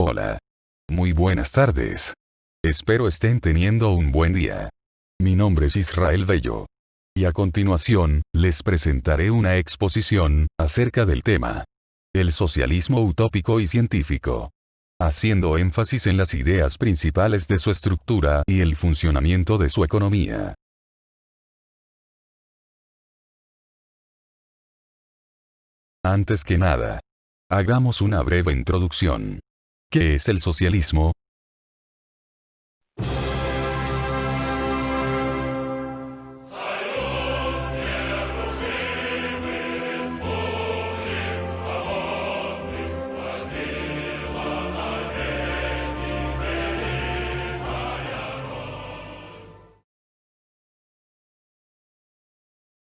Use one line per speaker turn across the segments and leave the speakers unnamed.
Hola. Muy buenas tardes. Espero estén teniendo un buen día. Mi nombre es Israel Bello. Y a continuación, les presentaré una exposición acerca del tema: el socialismo utópico y científico, haciendo énfasis en las ideas principales de su estructura y el funcionamiento de su economía. Antes que nada, hagamos una breve introducción. ¿Qué es el socialismo?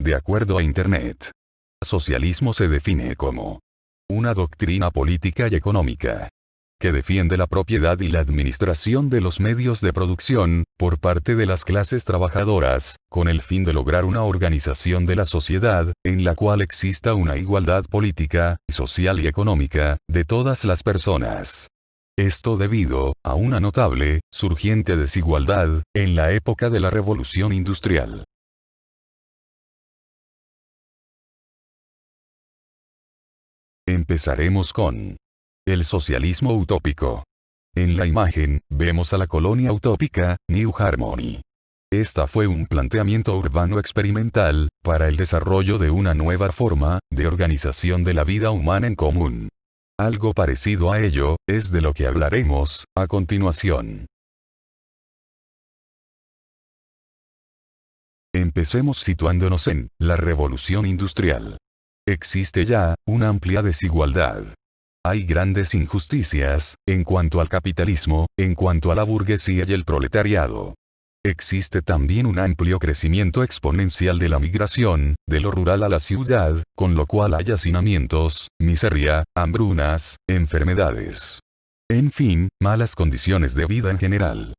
De acuerdo a Internet, socialismo se define como una doctrina política y económica que defiende la propiedad y la administración de los medios de producción, por parte de las clases trabajadoras, con el fin de lograr una organización de la sociedad, en la cual exista una igualdad política, social y económica, de todas las personas. Esto debido a una notable, surgiente desigualdad, en la época de la Revolución Industrial. Empezaremos con el socialismo utópico. En la imagen, vemos a la colonia utópica, New Harmony. Esta fue un planteamiento urbano experimental, para el desarrollo de una nueva forma, de organización de la vida humana en común. Algo parecido a ello, es de lo que hablaremos, a continuación. Empecemos situándonos en la Revolución Industrial. Existe ya una amplia desigualdad. Hay grandes injusticias, en cuanto al capitalismo, en cuanto a la burguesía y el proletariado. Existe también un amplio crecimiento exponencial de la migración, de lo rural a la ciudad, con lo cual hay hacinamientos, miseria, hambrunas, enfermedades. En fin, malas condiciones de vida en general.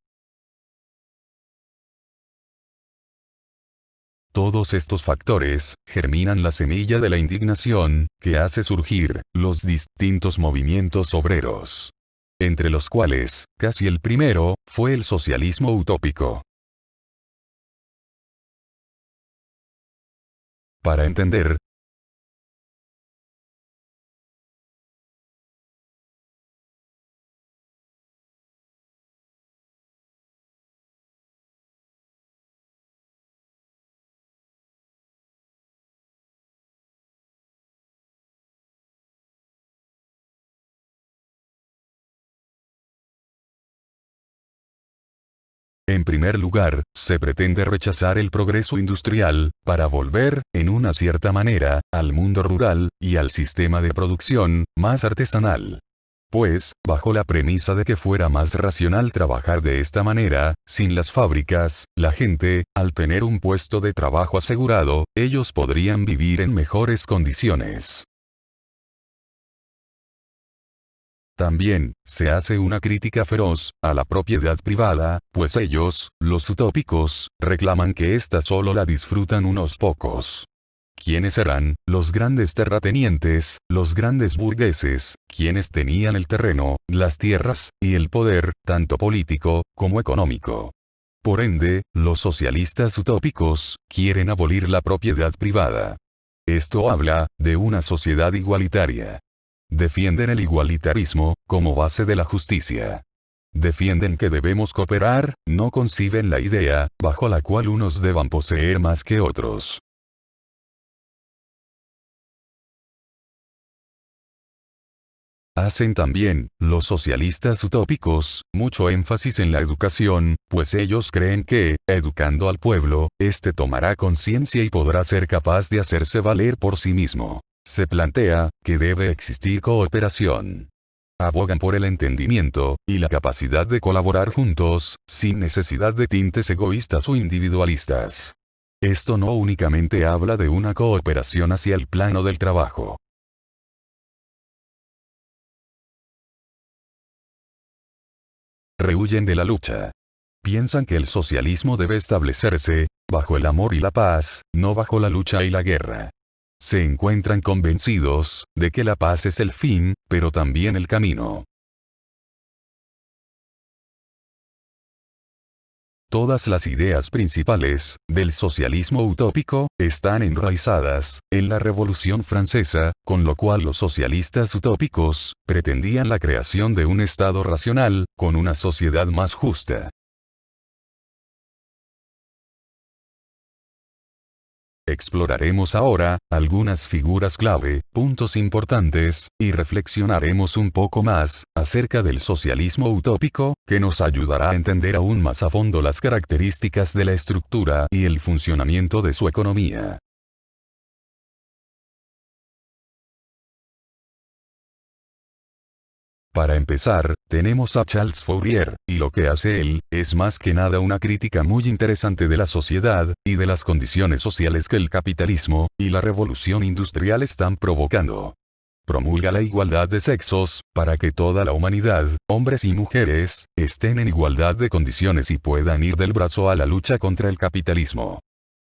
Todos estos factores, germinan la semilla de la indignación, que hace surgir, los distintos movimientos obreros. Entre los cuales, casi el primero, fue el socialismo utópico. Para entender, en primer lugar, se pretende rechazar el progreso industrial, para volver, en una cierta manera, al mundo rural, y al sistema de producción, más artesanal. Pues, bajo la premisa de que fuera más racional trabajar de esta manera, sin las fábricas, la gente, al tener un puesto de trabajo asegurado, ellos podrían vivir en mejores condiciones. También, se hace una crítica feroz, a la propiedad privada, pues ellos, los utópicos, reclaman que ésta solo la disfrutan unos pocos. ¿Quiénes eran? Los grandes terratenientes, los grandes burgueses, quienes tenían el terreno, las tierras, y el poder, tanto político, como económico. Por ende, los socialistas utópicos, quieren abolir la propiedad privada. Esto habla, de una sociedad igualitaria. Defienden el igualitarismo, como base de la justicia. Defienden que debemos cooperar, no conciben la idea, bajo la cual unos deban poseer más que otros. Hacen también, los socialistas utópicos, mucho énfasis en la educación, pues ellos creen que, educando al pueblo, éste tomará conciencia y podrá ser capaz de hacerse valer por sí mismo. Se plantea, que debe existir cooperación. Abogan por el entendimiento, y la capacidad de colaborar juntos, sin necesidad de tintes egoístas o individualistas. Esto no únicamente habla de una cooperación hacia el plano del trabajo. Rehuyen de la lucha. Piensan que el socialismo debe establecerse, bajo el amor y la paz, no bajo la lucha y la guerra. Se encuentran convencidos, de que la paz es el fin, pero también el camino. Todas las ideas principales del socialismo utópico están enraizadas en la Revolución Francesa, con lo cual los socialistas utópicos pretendían la creación de un Estado racional, con una sociedad más justa. Exploraremos ahora algunas figuras clave, puntos importantes, y reflexionaremos un poco más acerca del socialismo utópico, que nos ayudará a entender aún más a fondo las características de la estructura y el funcionamiento de su economía. Para empezar, tenemos a Charles Fourier, y lo que hace él, es más que nada una crítica muy interesante de la sociedad, y de las condiciones sociales que el capitalismo, y la revolución industrial están provocando. Promulga la igualdad de sexos, para que toda la humanidad, hombres y mujeres, estén en igualdad de condiciones y puedan ir del brazo a la lucha contra el capitalismo.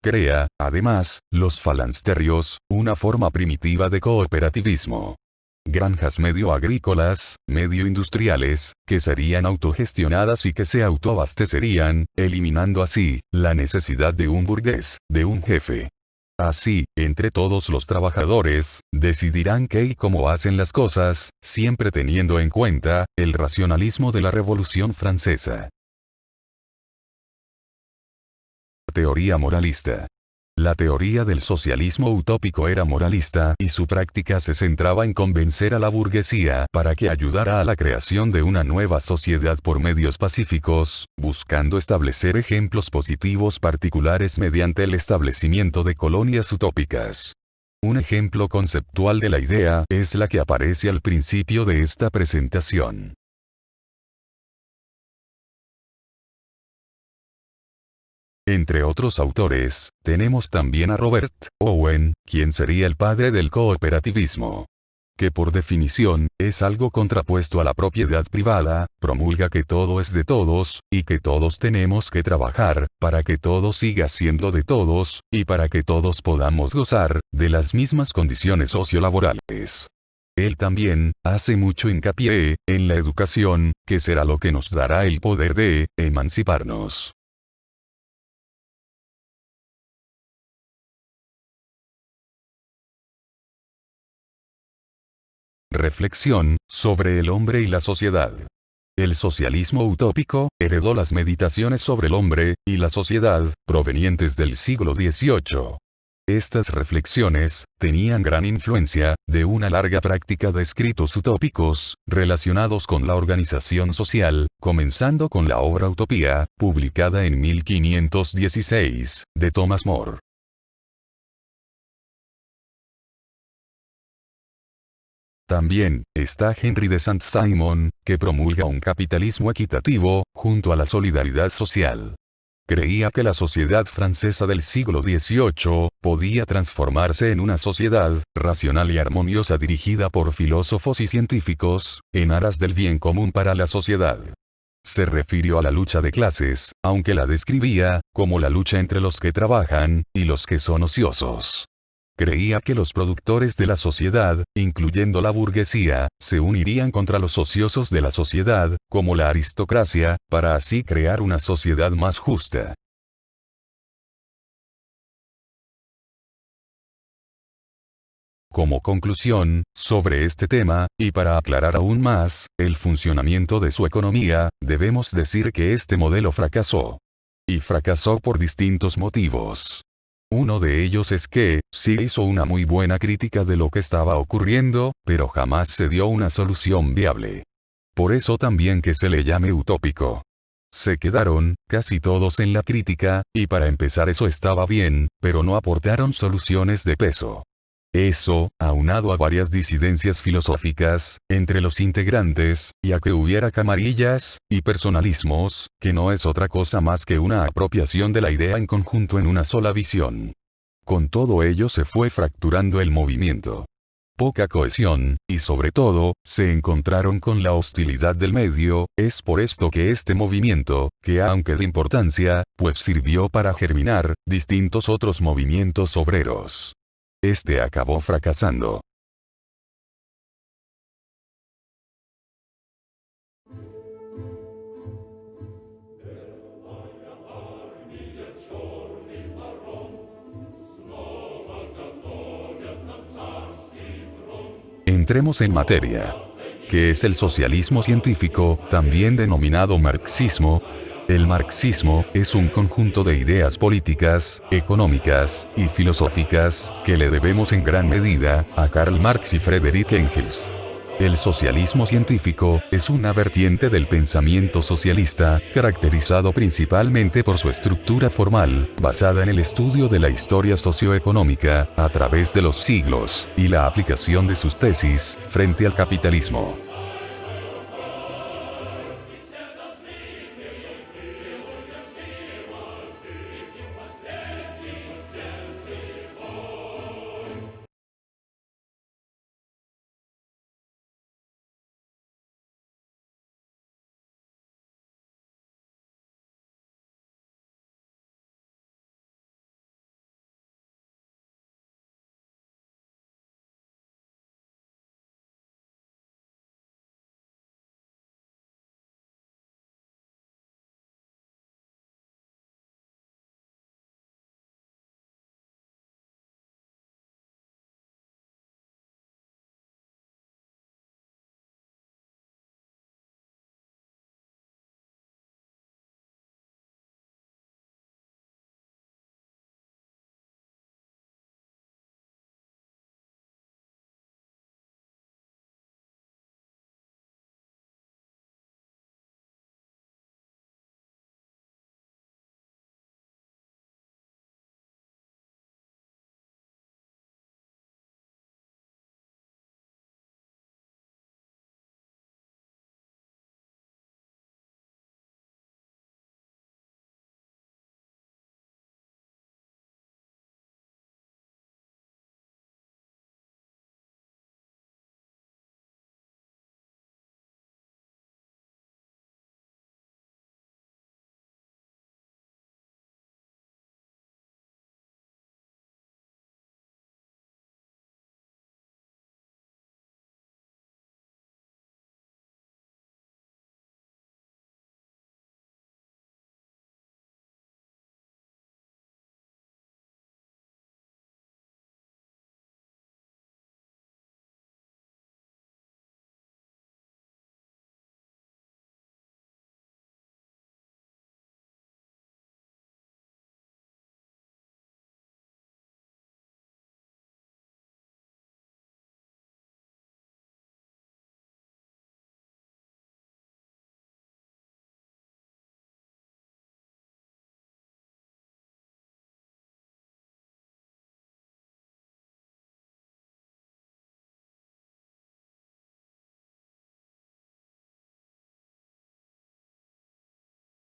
Crea, además, los falansterios, una forma primitiva de cooperativismo. Granjas medio agrícolas, medio industriales, que serían autogestionadas y que se autoabastecerían, eliminando así la necesidad de un burgués, de un jefe. Así, entre todos los trabajadores, decidirán qué y cómo hacen las cosas, siempre teniendo en cuenta el racionalismo de la Revolución Francesa. Teoría moralista. La teoría del socialismo utópico era moralista y su práctica se centraba en convencer a la burguesía para que ayudara a la creación de una nueva sociedad por medios pacíficos, buscando establecer ejemplos positivos particulares mediante el establecimiento de colonias utópicas. Un ejemplo conceptual de la idea es la que aparece al principio de esta presentación. Entre otros autores, tenemos también a Robert Owen, quien sería el padre del cooperativismo. Que por definición, es algo contrapuesto a la propiedad privada, promulga que todo es de todos, y que todos tenemos que trabajar, para que todo siga siendo de todos, y para que todos podamos gozar de las mismas condiciones sociolaborales. Él también hace mucho hincapié en la educación, que será lo que nos dará el poder de emanciparnos. Reflexión sobre el hombre y la sociedad. El socialismo utópico heredó las meditaciones sobre el hombre y la sociedad provenientes del siglo XVIII. Estas reflexiones tenían gran influencia de una larga práctica de escritos utópicos relacionados con la organización social, comenzando con la obra Utopía, publicada en 1516, de Thomas More. También está Henry de Saint-Simon, que promulga un capitalismo equitativo, junto a la solidaridad social. Creía que la sociedad francesa del siglo XVIII podía transformarse en una sociedad racional y armoniosa dirigida por filósofos y científicos, en aras del bien común para la sociedad. Se refirió a la lucha de clases, aunque la describía como la lucha entre los que trabajan y los que son ociosos. Creía que los productores de la sociedad, incluyendo la burguesía, se unirían contra los ociosos de la sociedad, como la aristocracia, para así crear una sociedad más justa. Como conclusión, sobre este tema, y para aclarar aún más el funcionamiento de su economía, debemos decir que este modelo fracasó. Y fracasó por distintos motivos. Uno de ellos es que, sí hizo una muy buena crítica de lo que estaba ocurriendo, pero jamás se dio una solución viable. Por eso también que se le llame utópico. Se quedaron, casi todos en la crítica, y para empezar eso estaba bien, pero no aportaron soluciones de peso. Eso, aunado a varias disidencias filosóficas, entre los integrantes, y a que hubiera camarillas, y personalismos, que no es otra cosa más que una apropiación de la idea en conjunto en una sola visión. Con todo ello se fue fracturando el movimiento. Poca cohesión, y sobre todo, se encontraron con la hostilidad del medio, es por esto que este movimiento, que aunque de importancia, pues sirvió para germinar, distintos otros movimientos obreros. Este acabó fracasando. entremos en materia. ¿Qué es el socialismo científico, también denominado marxismo? El marxismo es un conjunto de ideas políticas, económicas y filosóficas que le debemos en gran medida a Karl Marx y Friedrich Engels. El socialismo científico es una vertiente del pensamiento socialista, caracterizado principalmente por su estructura formal, basada en el estudio de la historia socioeconómica a través de los siglos, y la aplicación de sus tesis frente al capitalismo.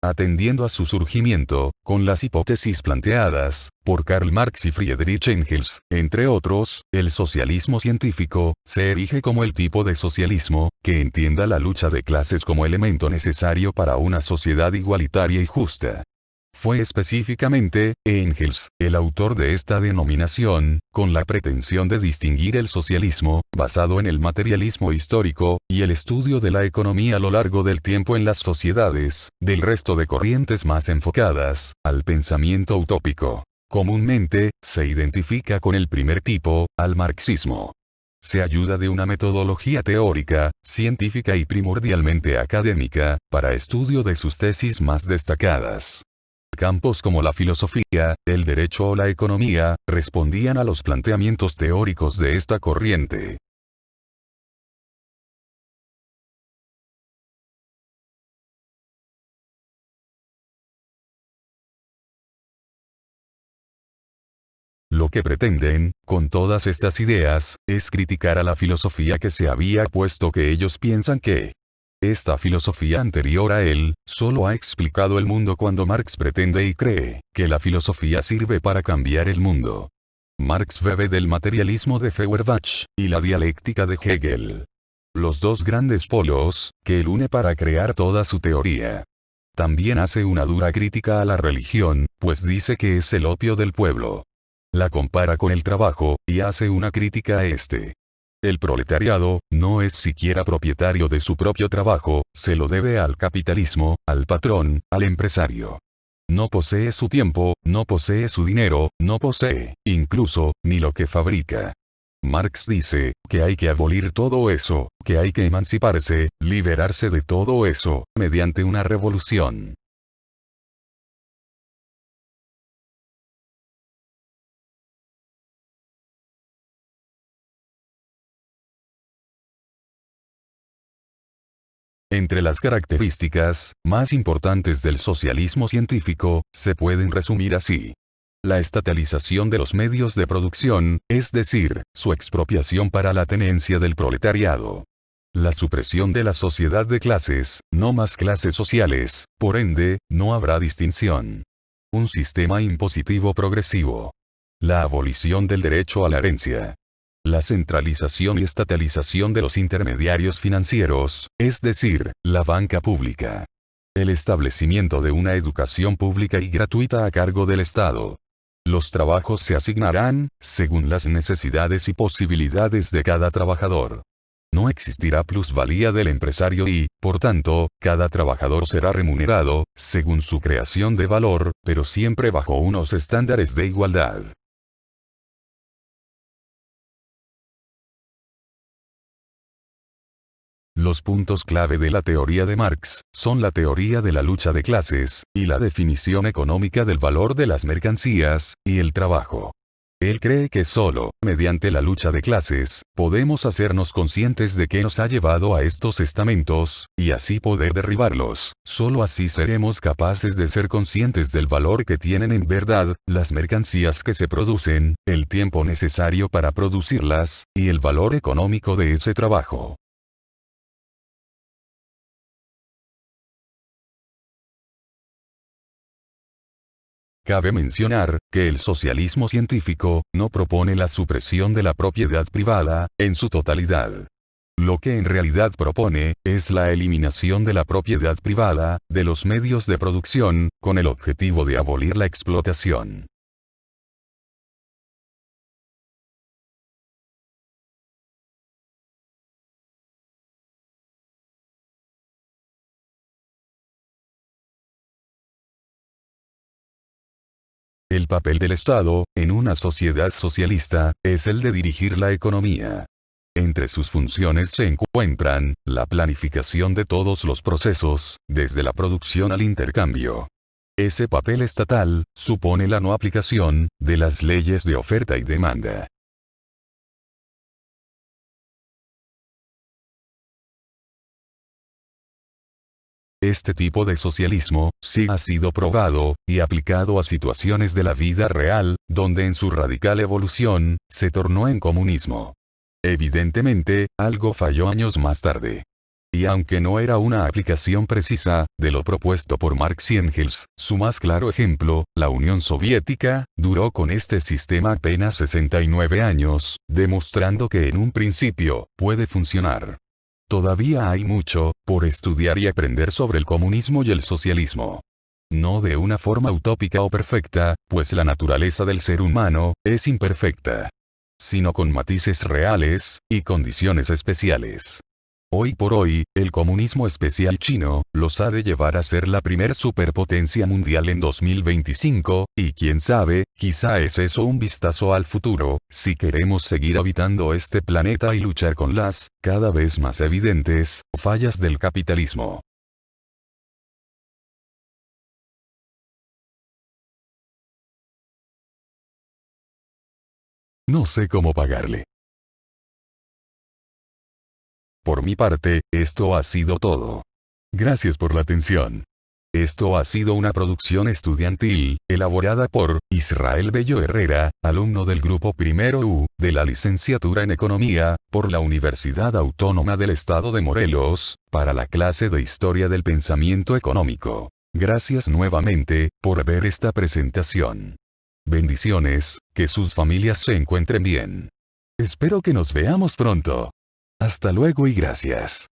Atendiendo a su surgimiento, con las hipótesis planteadas por Karl Marx y Friedrich Engels, entre otros, el socialismo científico se erige como el tipo de socialismo que entienda la lucha de clases como elemento necesario para una sociedad igualitaria y justa. Fue específicamente Engels el autor de esta denominación, con la pretensión de distinguir el socialismo, basado en el materialismo histórico, y el estudio de la economía a lo largo del tiempo en las sociedades, del resto de corrientes más enfocadas al pensamiento utópico. Comúnmente, se identifica con el primer tipo, al marxismo. Se ayuda de una metodología teórica, científica y primordialmente académica, para estudio de sus tesis más destacadas. Campos como la filosofía, el derecho o la economía, respondían a los planteamientos teóricos de esta corriente. Lo que pretenden, con todas estas ideas, es criticar a la filosofía que se había puesto que ellos piensan que esta filosofía anterior a él, solo ha explicado el mundo cuando Marx pretende y cree que la filosofía sirve para cambiar el mundo. Marx bebe del materialismo de Feuerbach y la dialéctica de Hegel. Los dos grandes polos, que él une para crear toda su teoría. También hace una dura crítica a la religión, pues dice que es el opio del pueblo. La compara con el trabajo, y hace una crítica a este. El proletariado, no es siquiera propietario de su propio trabajo, se lo debe al capitalismo, al patrón, al empresario. No posee su tiempo, no posee su dinero, no posee, incluso, ni lo que fabrica. Marx dice, que hay que abolir todo eso, que hay que emanciparse, liberarse de todo eso, mediante una revolución. Entre las características más importantes del socialismo científico, se pueden resumir así. La estatalización de los medios de producción, es decir, su expropiación para la tenencia del proletariado. La supresión de la sociedad de clases, no más clases sociales, por ende, no habrá distinción. Un sistema impositivo progresivo. La abolición del derecho a la herencia. La centralización y estatalización de los intermediarios financieros, es decir, la banca pública. El establecimiento de una educación pública y gratuita a cargo del Estado. Los trabajos se asignarán, según las necesidades y posibilidades de cada trabajador. No existirá plusvalía del empresario y, por tanto, cada trabajador será remunerado, según su creación de valor, pero siempre bajo unos estándares de igualdad. Los puntos clave de la teoría de Marx son la teoría de la lucha de clases, y la definición económica del valor de las mercancías y el trabajo. Él cree que solo, mediante la lucha de clases, podemos hacernos conscientes de qué nos ha llevado a estos estamentos, y así poder derribarlos. Solo así seremos capaces de ser conscientes del valor que tienen en verdad, las mercancías que se producen, el tiempo necesario para producirlas, y el valor económico de ese trabajo. Cabe mencionar, que el socialismo científico, no propone la supresión de la propiedad privada, en su totalidad. Lo que en realidad propone, es la eliminación de la propiedad privada, de los medios de producción, con el objetivo de abolir la explotación. El papel del Estado, en una sociedad socialista, es el de dirigir la economía. Entre sus funciones se encuentran, la planificación de todos los procesos, desde la producción al intercambio. Ese papel estatal, supone la no aplicación, de las leyes de oferta y demanda. Este tipo de socialismo, sí ha sido probado, y aplicado a situaciones de la vida real, donde en su radical evolución, se tornó en comunismo. Evidentemente, algo falló años más tarde. Y aunque no era una aplicación precisa, de lo propuesto por Marx y Engels, su más claro ejemplo, la Unión Soviética, duró con este sistema apenas 69 años, demostrando que en un principio, puede funcionar. Todavía hay mucho, por estudiar y aprender sobre el comunismo y el socialismo. No de una forma utópica o perfecta, pues la naturaleza del ser humano, es imperfecta. Sino con matices reales, y condiciones especiales. Hoy por hoy, el comunismo especial chino, los ha de llevar a ser la primer superpotencia mundial en 2025, y quién sabe, quizá es eso un vistazo al futuro, si queremos seguir habitando este planeta y luchar con las, cada vez más evidentes, fallas del capitalismo. No sé cómo pagarle. Por mi parte, esto ha sido todo. Gracias por la atención. Esto ha sido una producción estudiantil, elaborada por Israel Bello Herrera, alumno del grupo Primero U, de la licenciatura en Economía, por la Universidad Autónoma del Estado de Morelos, para la clase de Historia del Pensamiento Económico. Gracias nuevamente, por ver esta presentación. Bendiciones, que sus familias se encuentren bien. Espero que nos veamos pronto. Hasta luego y gracias.